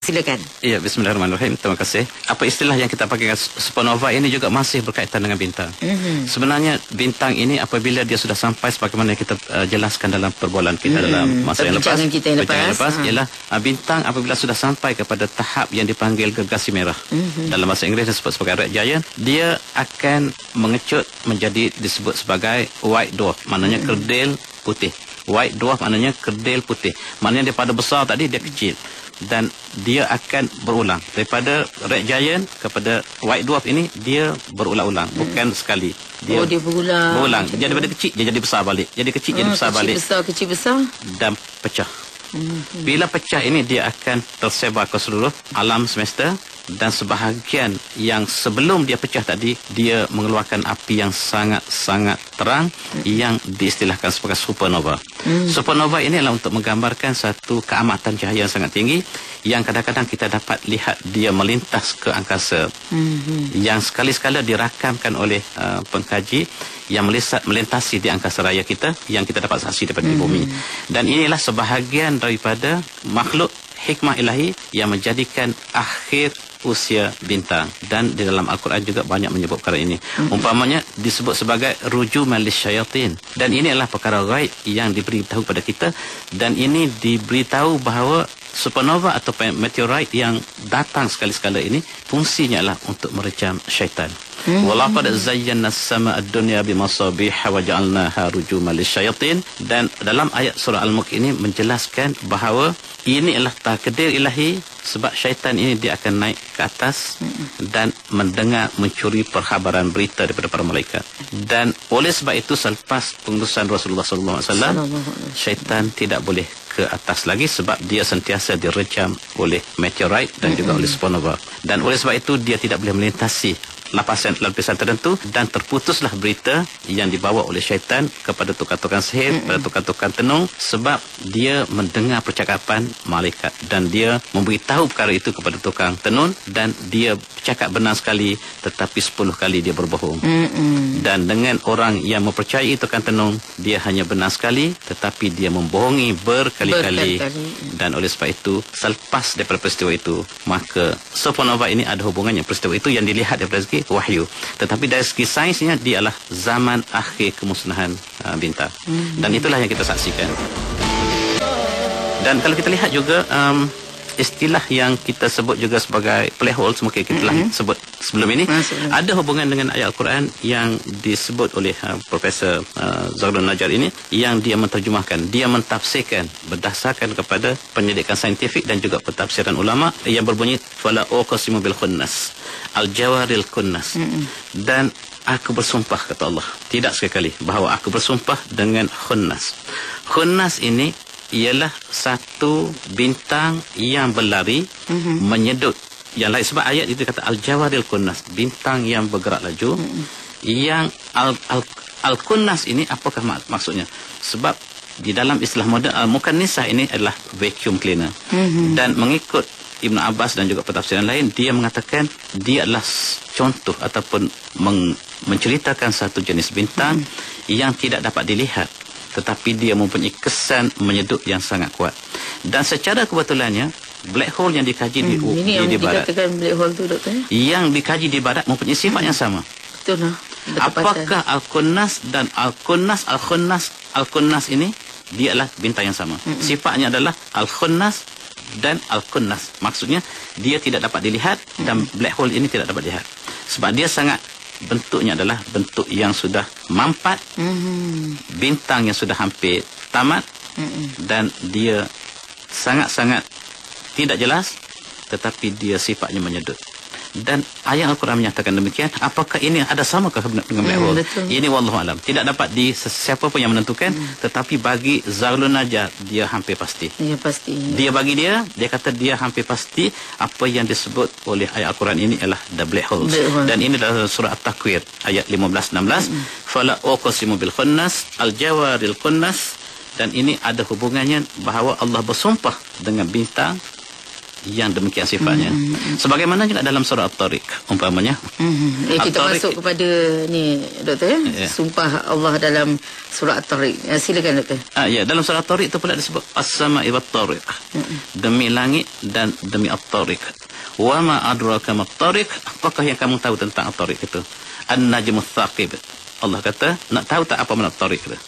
Silakan. Ya, bismillahirrahmanirrahim. Terima kasih. Apa istilah yang kita pakai supernova ini juga masih berkaitan dengan bintang. Sebenarnya bintang ini apabila dia sudah sampai sebagaimana kita jelaskan dalam perbualan kita dalam masa yang lepas, ialah bintang apabila sudah sampai kepada tahap yang dipanggil gergasi merah. Dalam bahasa Inggeris disebut sebagai red giant, dia akan mengecut menjadi disebut sebagai white dwarf, maknanya kerdil putih. White dwarf maknanya kerdil putih. Maknanya daripada besar tadi dia kecil. Dan dia akan berulang daripada red giant kepada white dwarf ini, dia berulang-ulang, bukan sekali. Dia berulang. Jadi daripada kecil dia jadi besar balik. Jadi kecil jadi besar balik. Kecil besar dan pecah. Bila pecah ini dia akan tersebar ke seluruh alam semesta, dan sebahagian yang sebelum dia pecah tadi dia mengeluarkan api yang sangat-sangat terang yang diistilahkan sebagai supernova. Supernova ini adalah untuk menggambarkan satu keamatan cahaya yang sangat tinggi yang kadang-kadang kita dapat lihat dia melintas ke angkasa, yang sekali-sekala dirakamkan oleh pengkaji yang melintasi di angkasa raya kita, yang kita dapat saksi daripada di bumi. Dan inilah sebahagian daripada makhluk hikmah ilahi yang menjadikan akhir usia bintang, dan di dalam Al-Quran juga banyak menyebut perkara ini. Umpamanya disebut sebagai rujuman lisyayatin, dan ini adalah perkara ghaib yang diberitahu pada kita, dan ini diberitahu bahawa supernova atau meteorit yang datang sekali-sekala ini fungsinya adalah untuk merejam syaitan. Walaqad zayyana as-samaa'a ad-dunya bimasabiha wa ja'alnaha rujuman lisyayatin. Dan dalam ayat surah Al-Mulk ini menjelaskan bahawa ini adalah takdir ilahi, sebab syaitan ini dia akan naik ke atas dan mendengar, mencuri perkhabaran berita daripada para malaikat. Dan oleh sebab itu selepas pengutusan Rasulullah SAW, syaitan tidak boleh ke atas lagi, sebab dia sentiasa direjam oleh meteorit dan juga oleh supernova. Dan oleh sebab itu dia tidak boleh melintasi lapisan tertentu, dan terputuslah berita yang dibawa oleh syaitan kepada tukang-tukang sihir, kepada tukang-tukang tenung, sebab dia mendengar percakapan malaikat dan dia memberitahu perkara itu kepada tukang tenun, dan dia cakap benar sekali tetapi 10 kali dia berbohong. Dan dengan orang yang mempercayai tukang tenung, dia hanya benar sekali tetapi dia membohongi berkali-kali. Dan oleh sebab itu selepas daripada peristiwa itu, maka supernova ini ada hubungannya peristiwa itu yang dilihat daripada segi wahyu, tetapi dari segi sainsnya dia adalah zaman akhir kemusnahan bintang. Dan itulah yang kita saksikan. Dan kalau kita lihat juga istilah yang kita sebut juga sebagai black hole, mungkin kita telah sebut sebelum ini, ada hubungan dengan ayat Al-Quran yang disebut oleh Profesor Zaghlul Najjar ini, yang dia menterjemahkan, dia mentafsirkan berdasarkan kepada penyelidikan saintifik dan juga pentafsiran ulama yang berbunyi fala uqsimu bil khunnas al-jawaril kunnas. Dan aku bersumpah, kata Allah, tidak sekali bahawa aku bersumpah dengan khunnas. Khunnas ini ialah satu bintang yang berlari menyedut yang lain, sebab ayat itu kata al-jawaril kunnas, bintang yang bergerak laju. Yang al-kunnas ini apakah maksudnya? Sebab di dalam istilah moden al-mukannisah ini adalah vacuum cleaner. Dan mengikut Ibn Abbas dan juga pentafsiran lain, dia mengatakan dia adalah contoh ataupun menceritakan satu jenis bintang yang tidak dapat dilihat, tetapi dia mempunyai kesan menyedut yang sangat kuat. Dan secara kebetulannya black hole yang dikaji di barat, black hole tu, doktor, yang dikaji di barat mempunyai sifat yang sama. Betul lah. Apakah al-kunnas dan al-kunnas ini dia adalah bintang yang sama. Sifatnya adalah al-kunnas dan al-kunnas. Maksudnya dia tidak dapat dilihat, dan black hole ini tidak dapat dilihat sebab dia sangat, bentuknya adalah bentuk yang sudah mampat, bintang yang sudah hampir tamat, dan dia sangat-sangat tidak jelas, tetapi dia sifatnya menyedut. Dan ayat Al-Quran menyatakan demikian. Apakah ini ada samakah dengan black hole? Ini wallahu alam, tidak dapat siapa pun yang menentukan, tetapi bagi Zaghlul Najjar dia hampir pasti. Ya, pasti. Dia bagi dia kata dia hampir pasti apa yang disebut oleh ayat Al-Quran ini adalah the black holes. Dan ini dalam surah At-Takwir ayat 15-16. Fala uqsimu bil khunnas al-jawaril kunnas. Dan ini ada hubungannya bahawa Allah bersumpah dengan bintang yang demikian sifatnya. Sebagaimana juga dalam surah At-Tariq umpamanya. Kita At-Tariq, masuk kepada ni doktor Ya. sumpah Allah dalam surah At-Tariq. Silakan doktor. ya, dalam surah At-Tariq itu pula disebut as-sama'i wat-tariq. Demi langit dan demi At-Tariq. Wa ma adraka mat-tariq? Apakah yang kamu tahu tentang At-Tariq itu? An-najmu tsaqib. Allah kata, nak tahu tak apa makna At-Tariq itu?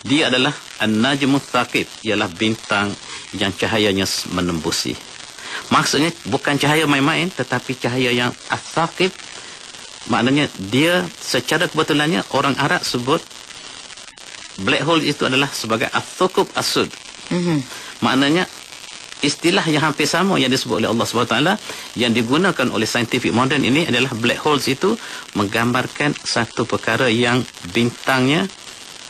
Dia adalah an-najmu tsaqib, ialah bintang yang cahayanya menembusi. Maksudnya bukan cahaya main-main, tetapi cahaya yang as-saqib. Maknanya dia secara kebetulannya orang Arab sebut black hole itu adalah sebagai as-thuqub as-sud. Maknanya istilah yang hampir sama yang disebut oleh Allah SWT yang digunakan oleh saintifik moden ini adalah black holes itu menggambarkan satu perkara yang bintangnya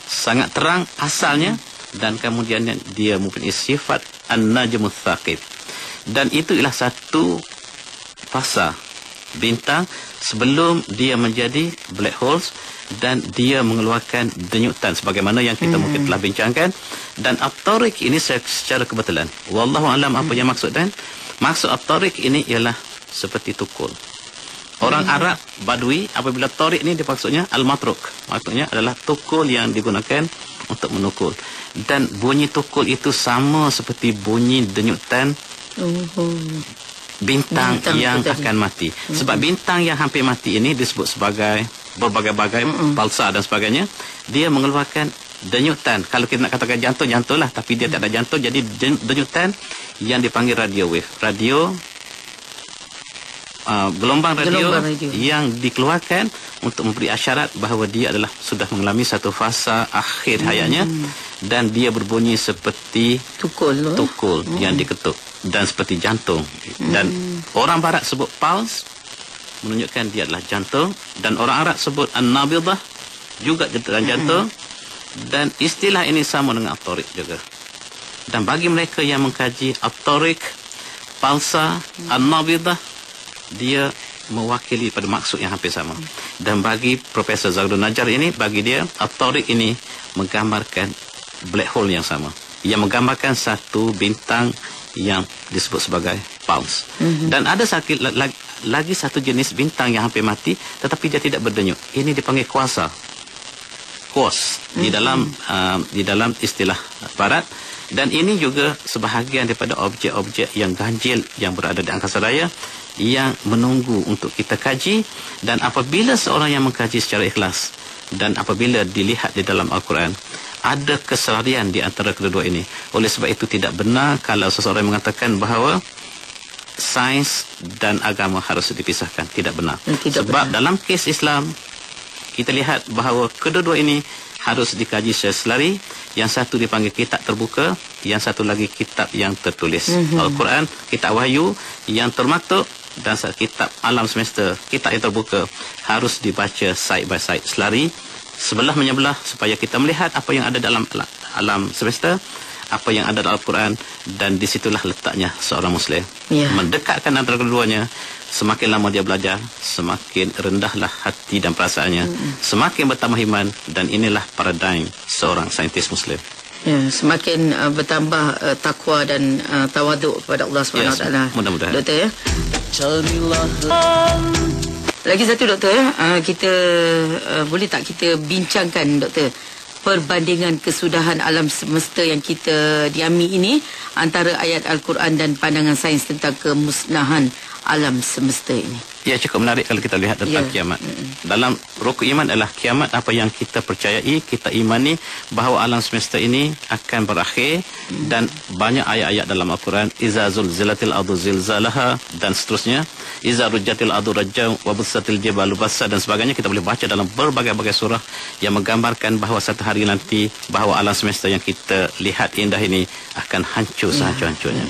sangat terang asalnya dan kemudian dia mempunyai sifat an-najmu tsaqib. Dan itu ialah satu fasa bintang sebelum dia menjadi black holes dan dia mengeluarkan denyutan sebagaimana yang kita mungkin telah bincangkan. Dan At-Tariq ini secara kebetulan wallahu alam apa yang maksud, dan maksud At-Tariq ini ialah seperti tukul. Orang Arab Badui apabila Tariq ini maksudnya al-matruk, maksudnya adalah tukul yang digunakan untuk menukul, dan bunyi tukul itu sama seperti bunyi denyutan bintang yang akan mati. Sebab bintang yang hampir mati ini disebut sebagai berbagai-bagai pulsar dan sebagainya. Dia mengeluarkan denyutan. Kalau kita nak katakan jantung lah, tapi dia tak ada jantung, jadi denyutan yang dipanggil radio wave. Gelombang radio yang dikeluarkan untuk memberi isyarat bahawa dia adalah sudah mengalami satu fasa akhir hayatnya, dan dia berbunyi seperti tukul yang diketuk dan seperti jantung. Dan orang barat sebut pulse menunjukkan dia adalah jantung, dan orang Arab sebut an-nabidah juga jantung. Dan istilah ini sama dengan At-Tariq juga. Dan bagi mereka yang mengkaji At-Tariq, pulsa, an-nabidah, dia mewakili pada maksud yang hampir sama. Dan bagi Profesor Zahidun Najjar ini, bagi dia At-Tariq ini menggambarkan black hole yang sama, yang menggambarkan satu bintang yang disebut sebagai pulse. Dan ada lagi satu jenis bintang yang hampir mati tetapi dia tidak berdenyut. Ini dipanggil quasar. Di dalam istilah barat. Dan ini juga sebahagian daripada objek-objek yang ganjil yang berada di angkasa raya yang menunggu untuk kita kaji. Dan apabila seorang yang mengkaji secara ikhlas dan apabila dilihat di dalam Al-Quran, ada keselarian di antara kedua-dua ini. Oleh sebab itu tidak benar kalau seseorang mengatakan bahawa sains dan agama harus dipisahkan. Tidak benar. Sebab dalam kes Islam kita lihat bahawa kedua-dua ini harus dikaji secara selari. Yang satu dipanggil kitab terbuka, yang satu lagi kitab yang tertulis. Al-Quran, kitab wahyu yang termaktub, dan kitab alam semesta, kitab yang terbuka, harus dibaca side by side, selari, sebelah menyebelah, supaya kita melihat apa yang ada dalam alam semesta, apa yang ada dalam Al-Quran. Dan disitulah letaknya seorang Muslim, mendekatkan antara keduanya. Semakin lama dia belajar, semakin rendahlah hati dan perasaannya, semakin bertambah iman. Dan inilah paradigm seorang saintis Muslim. Semakin bertambah takwa dan tawaduk kepada Allah SWT. Mudah-mudahan. Doktor ya. Lagi satu doktor kita boleh tak kita bincangkan doktor perbandingan kesudahan alam semesta yang kita diami ini antara ayat Al-Quran dan pandangan sains tentang kemusnahan alam semesta ini. Ya, cukup menarik kalau kita lihat tentang kiamat. Dalam rukun iman adalah kiamat apa yang kita percayai, kita imani bahawa alam semesta ini akan berakhir. Dan banyak ayat-ayat dalam Al-Quran, iza zulzilatil ardu zilzalaha, dan seterusnya, iza rujjatil ardu rajjam wa bussatil jibalu bassa, dan sebagainya. Kita boleh baca dalam berbagai-bagai surah yang menggambarkan bahawa satu hari nanti bahawa alam semesta yang kita lihat indah ini akan hancur sehancur-hancurnya.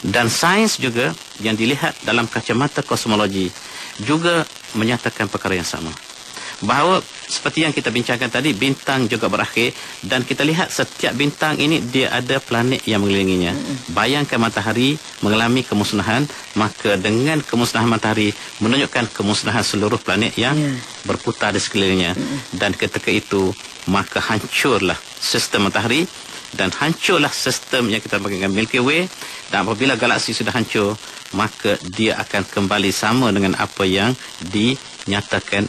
Dan sains juga yang dilihat dalam kacamata kosmologi juga menyatakan perkara yang sama, bahawa seperti yang kita bincangkan tadi, bintang juga berakhir. Dan kita lihat setiap bintang ini dia ada planet yang mengelilinginya. Bayangkan matahari mengalami kemusnahan, maka dengan kemusnahan matahari menunjukkan kemusnahan seluruh planet yang berputar di sekelilingnya. Dan ketika itu maka hancurlah sistem matahari, dan hancurlah sistem yang kita panggil Milky Way. Dan apabila galaksi sudah hancur, maka dia akan kembali sama dengan apa yang dinyatakan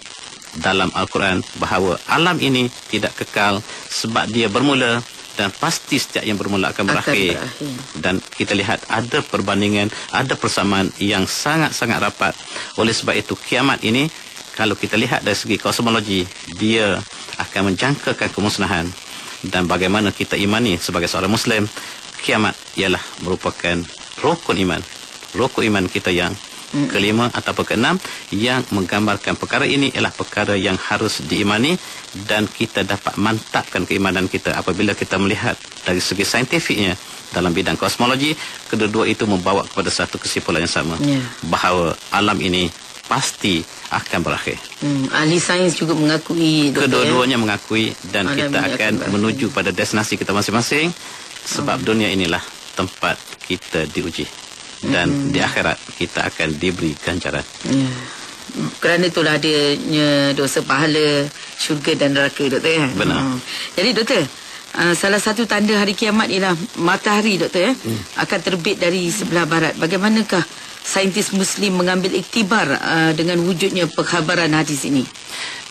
dalam Al-Quran, bahawa alam ini tidak kekal sebab dia bermula, dan pasti setiap yang bermula akan berakhir. Dan kita lihat ada perbandingan, ada persamaan yang sangat-sangat rapat. Oleh sebab itu kiamat ini, kalau kita lihat dari segi kosmologi, dia akan menjangkakan kemusnahan. Dan bagaimana kita imani sebagai seorang Muslim, kiamat ialah merupakan rukun iman. Rukun iman kita yang kelima atau keenam, yang menggambarkan perkara ini ialah perkara yang harus diimani, dan kita dapat mantapkan keimanan kita apabila kita melihat dari segi saintifiknya dalam bidang kosmologi. Kedua-dua itu membawa kepada satu kesimpulan yang sama, bahawa alam ini pasti akan berakhir. Ahli sains juga mengakui, kedua-duanya mengakui, dan alam kita akan menuju pada destinasi kita masing-masing, sebab dunia inilah tempat kita diuji, dan di akhirat kita akan diberi ganjaran. Kerana itulah adanya dosa pahala, syurga dan neraka, doktor. Benar. Jadi doktor, salah satu tanda hari kiamat ialah matahari, doktor, akan terbit dari sebelah barat. Bagaimanakah saintis Muslim mengambil iktibar dengan wujudnya perkhabaran hadis ini?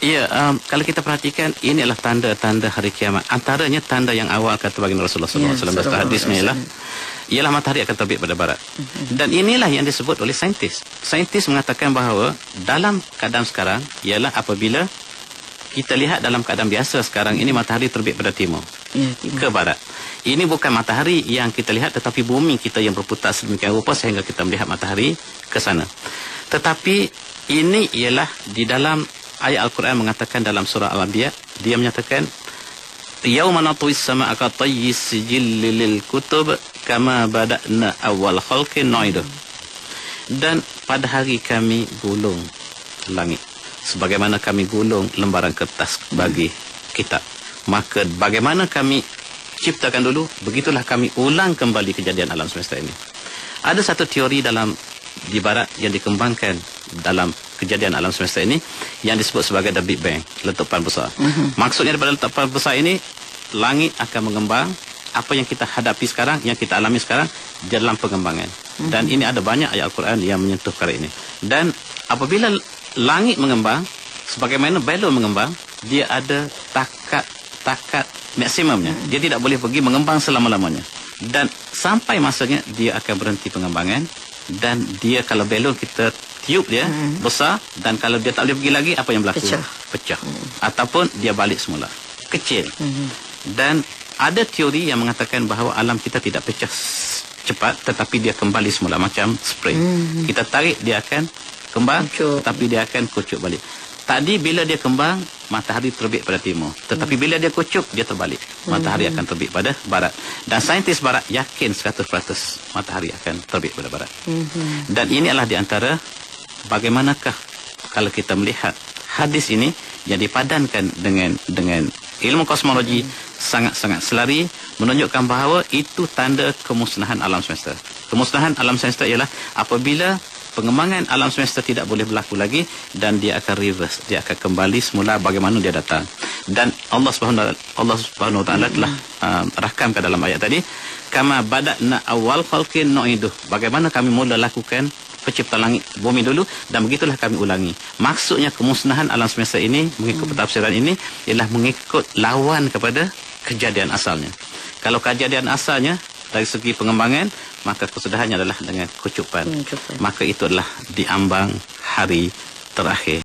Ya, kalau kita perhatikan, ini adalah tanda-tanda hari kiamat. Antaranya tanda yang awal kata baginda Rasulullah SAW dalam hadisnya ialah matahari akan terbit pada barat. Dan inilah yang disebut oleh saintis. Saintis mengatakan bahawa dalam keadaan sekarang ialah apabila kita lihat dalam keadaan biasa sekarang ini, matahari terbit pada timur, ke barat. Ini bukan matahari yang kita lihat, tetapi bumi kita yang berputar sedemikian rupa sehingga kita melihat matahari ke sana. Tetapi ini ialah di dalam ayat Al-Quran mengatakan dalam surah Al-Anbiya, dia menyatakan yauma natwis samaa'a ka tayyis sijilli lil kutub kama bada'na awal khalqin nu'iduh. Dan pada hari kami gulung langit sebagaimana kami gulung lembaran kertas bagi kitab, maka bagaimana kami ciptakan dulu, begitulah kami ulang kembali kejadian alam semesta ini. Ada satu teori di barat yang dikembangkan dalam kejadian alam semesta ini yang disebut sebagai the Big Bang, letupan besar. Maksudnya daripada letupan besar ini, langit akan mengembang. Apa yang kita hadapi sekarang, yang kita alami sekarang, dalam pengembangan. Dan ini ada banyak ayat Al-Quran yang menyentuh perkara ini. Dan apabila langit mengembang, sebagaimana balon mengembang, dia ada takat maksimumnya. Dia tidak boleh pergi mengembang selama-lamanya. Dan sampai masanya dia akan berhenti pengembangan. Dan dia, kalau balon kita tiup dia besar, dan kalau dia tak boleh pergi lagi, apa yang berlaku? Pecah. Ataupun dia balik semula, kecil. Dan ada teori yang mengatakan bahawa alam kita tidak pecah cepat, tetapi dia kembali semula macam spring. Kita tarik, dia akan kembang, tetapi dia akan kucuk balik. Tadi bila dia kembang, matahari terbit pada timur, tetapi bila dia kucuk, dia terbalik, matahari akan terbit pada barat. Dan saintis barat yakin 100% matahari akan terbit pada barat. Dan ini adalah di antara bagaimanakah kalau kita melihat hadis ini yang dipadankan dengan ilmu kosmologi, sangat-sangat selari, menunjukkan bahawa itu tanda kemusnahan alam semesta. Kemusnahan alam semesta ialah apabila pengembangan alam semesta tidak boleh berlaku lagi, dan dia akan reverse, dia akan kembali semula bagaimana dia datang. Dan Allah Subhanahu wa taala telah rakamkan dalam ayat tadi, kama bada'na awal khalqin nu'iduh, bagaimana kami mula lakukan pencipta langit bumi dulu, dan begitulah kami ulangi. Maksudnya kemusnahan alam semesta ini, mengikut pentafsiran ini, ialah mengikut lawan kepada kejadian asalnya. Kalau kejadian asalnya dari segi pengembangan, maka kesudahannya adalah dengan kucupan. Maka itu adalah diambang hari terakhir.